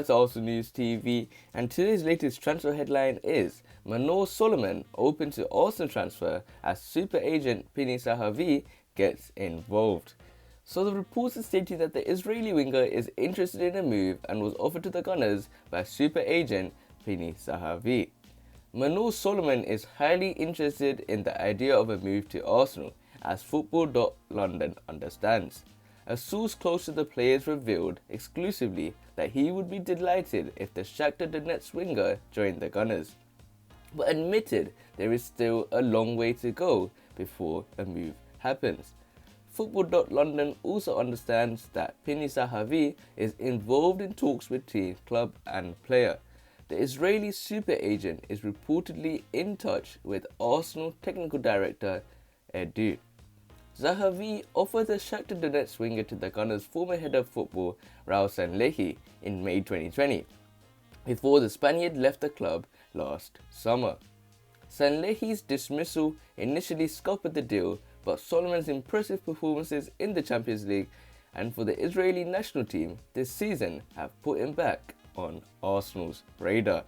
that's Arsenal News TV, and today's latest transfer headline is Manor Solomon open to Arsenal transfer as super agent Pini Sahavi gets involved. So the reports are stating that the Israeli winger is interested in a move and was offered to the Gunners by super agent Pini Sahavi. Manor Solomon is highly interested in the idea of a move to Arsenal, as football.london understands. A source close to the players revealed exclusively that he would be delighted if the Shakhtar Donetsk winger joined the Gunners, but admitted there is still a long way to go before a move happens. Football.london also understands that Pini Sahavi is involved in talks between club and player. The Israeli super agent is reportedly in touch with Arsenal technical director Edu. Zahavi offered the Shakhtar Donetsk winger to the Gunners' former head of football, Raul Sanllehi, in May 2020, before the Spaniard left the club last summer. Sanllehi's dismissal initially scuppered the deal, but Solomon's impressive performances in the Champions League and for the Israeli national team this season have put him back on Arsenal's radar.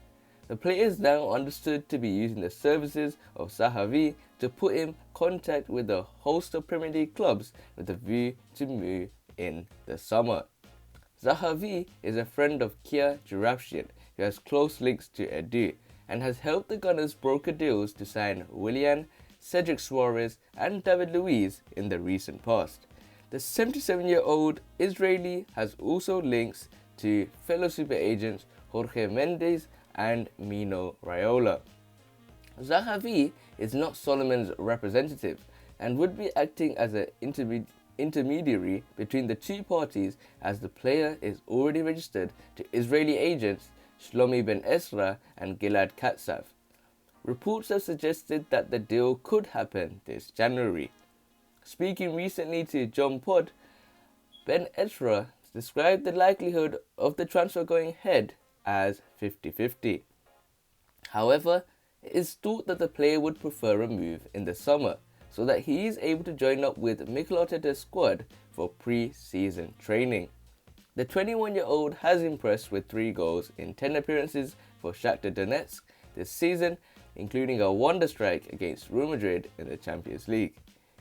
The player is now understood to be using the services of Sahavi to put in contact with a host of Premier League clubs with a view to move in the summer. Zahavi is a friend of Kia Jarabshian, who has close links to Edu, and has helped the Gunners broker deals to sign Willian, Cedric Suarez and David Luiz in the recent past. The 77-year-old Israeli has also links to fellow super agents Jorge Mendes and Mino Raiola. Zahavi is not Solomon's representative and would be acting as an intermediary between the two parties, as the player is already registered to Israeli agents Shlomi Ben Ezra and Gilad Katsav. Reports have suggested that the deal could happen this January. Speaking recently to John Pod, Ben Ezra described the likelihood of the transfer going ahead as 50-50. However, it is thought that the player would prefer a move in the summer so that he is able to join up with Mikel Arteta's squad for pre-season training. The 21-year-old has impressed with 3 goals in 10 appearances for Shakhtar Donetsk this season, including a wonder strike against Real Madrid in the Champions League.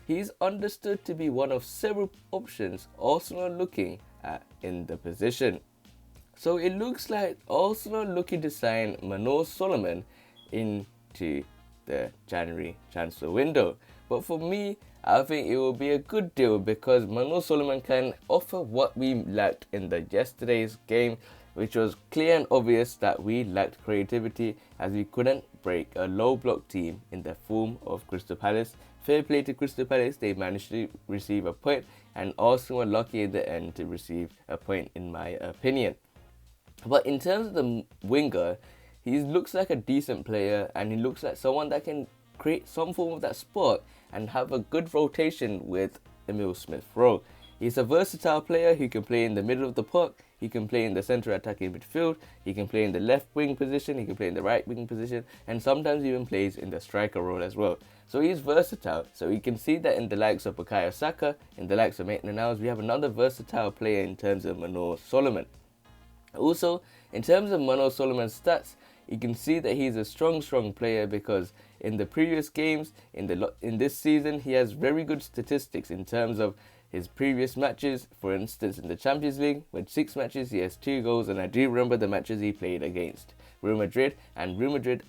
He is understood to be one of several options Arsenal are looking at in the position. So it looks like Arsenal are looking to sign Manor Solomon into the January transfer window. But for me, I think it will be a good deal because Manor Solomon can offer what we lacked in the yesterday's game, which was clear and obvious that we lacked creativity as we couldn't break a low block team in the form of Crystal Palace. Fair play to Crystal Palace, they managed to receive a point, and Arsenal were lucky in the end to receive a point in my opinion. But in terms of the winger, he looks like a decent player and he looks like someone that can create some form of that spark and have a good rotation with Emil Smith-Rowe. He's a versatile player who can play in the middle of the park, he can play in the centre attacking midfield, he can play in the left wing position, he can play in the right wing position, and sometimes even plays in the striker role as well. So he's versatile. So we can see that in the likes of bukayo Saka, in the likes of Maitland-Niles, we have another versatile player in terms of Manor Solomon. Also, in terms of Manor Solomon's stats, you can see that he's a strong player because in the previous games, in this season, he has very good statistics in terms of his previous matches. For instance, in the Champions League, with 6 matches, he has 2 goals, and I do remember the matches he played against Real Madrid, and Real Madrid,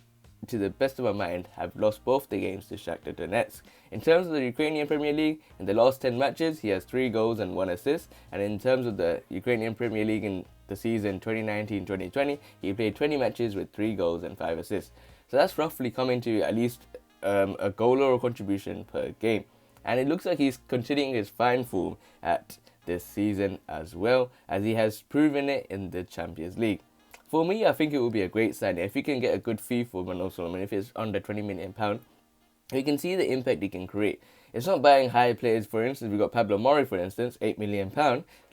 to the best of my mind, have lost both the games to Shakhtar Donetsk. In terms of the Ukrainian Premier League, in the last 10 matches, he has 3 goals and 1 assist, and in terms of the Ukrainian Premier League in the season 2019-2020, he played 20 matches with 3 goals and 5 assists. So that's roughly coming to at least a goal or a contribution per game. And it looks like he's continuing his fine form at this season as well, as he has proven it in the Champions League. For me, I think it will be a great signing. If you can get a good fee for Manor Solomon, if it's under £20 million, you can see the impact he can create. It's not buying high players. For instance, we got Pablo Mori, for instance, £8 million.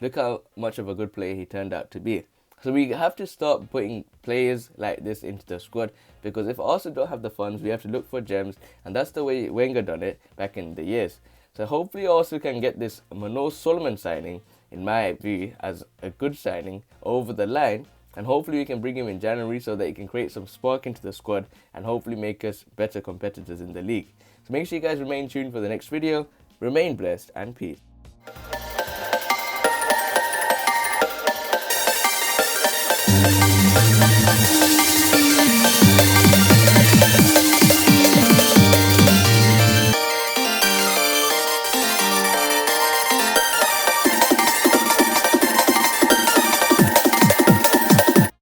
Look how much of a good player he turned out to be. So we have to start putting players like this into the squad, because if Arsenal don't have the funds, we have to look for gems, and that's the way Wenger done it back in the years. So hopefully Arsenal can get this Manor Solomon signing, in my view, as a good signing over the line, and hopefully we can bring him in January so that he can create some spark into the squad and hopefully make us better competitors in the league. So make sure you guys remain tuned for the next video. Remain blessed and peace.